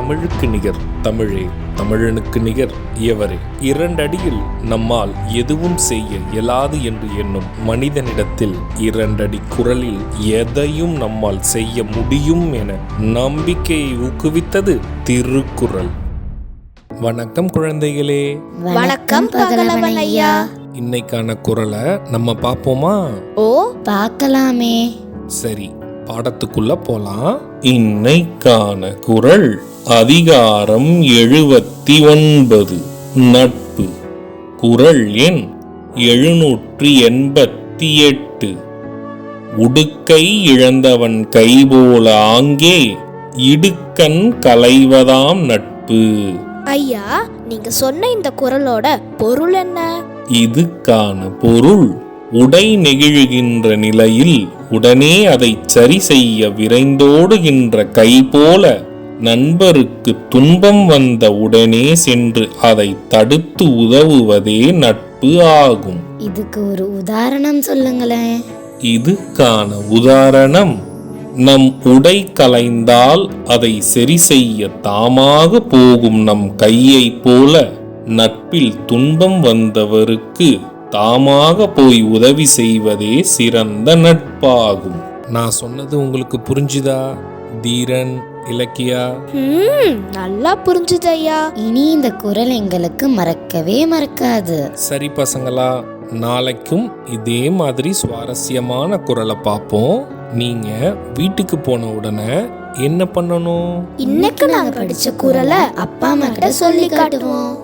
தமிழுக்கு நிகர் தமிழே, தமிழனுக்கு நிகர் எவரே. 2 அடியில் நம்மால் எதுவும் செய்ய இயலாது என்று எண்ணும் மனிதனிடத்தில் 2 அடி குரலில் எதையும் நம்மால் செய்ய முடியும் என நம்பிக்கையை ஊக்குவித்தது திருக்குறள். வணக்கம் குழந்தைகளே. வணக்கம் பகலவன் ஐயா. இன்னைக்கான குறளை நம்ம பார்ப்போமா? ஓ, பார்க்கலாமே. சரி, பாடத்துக்குள்ள போலாம். இன்னைக்கான குறள் அதிகாரம் 79, நட்பு. குறள் எண் 788. உடுக்கை இழந்தவன் கைபோல ஆங்கே இடுக்கண் களைவதாம் நட்பு. ஐயா, நீங்க சொன்ன இந்த குறளோட பொருள் என்ன? இதுக்கான பொருள், உடை நெகிழுகின்ற நிலையில் உடனே அதை சரி செய்ய விரைந்தோடுகின்ற கை போல நண்பருக்கு துன்பம் வந்த உடனே சென்று அதை தடுத்து உதவுவதே நட்பு ஆகும். இதுக்கு ஒரு உதாரணம் சொல்லுங்களேன். இதுக்கான உதாரணம், நம் உடை கலைந்தால் அதை சரி செய்ய தாமாக போகும் நம் கையை போல நட்பில் துன்பம் வந்தவருக்கு தாமாக போய் உதவி செய்வதே சிறந்த நட்பாகும். நான் சொன்னது உங்களுக்கு புரிஞ்சுதா தீரன், இலக்கியா? நல்லா புரிஞ்சுது ஐயா. இனி இந்த குறள் எங்களுக்கு மறக்கவே மறக்காது. சரி பசங்களா, நாளைக்கும் இதே மாதிரி சுவாரஸ்யமான குறளை பார்ப்போம். நீங்க வீட்டுக்கு போன உடனே என்ன பண்ணணும்? இன்னைக்கு நாங்க படிச்ச குறளை அப்பா அம்மா கிட்ட சொல்லி காட்டுவோம்.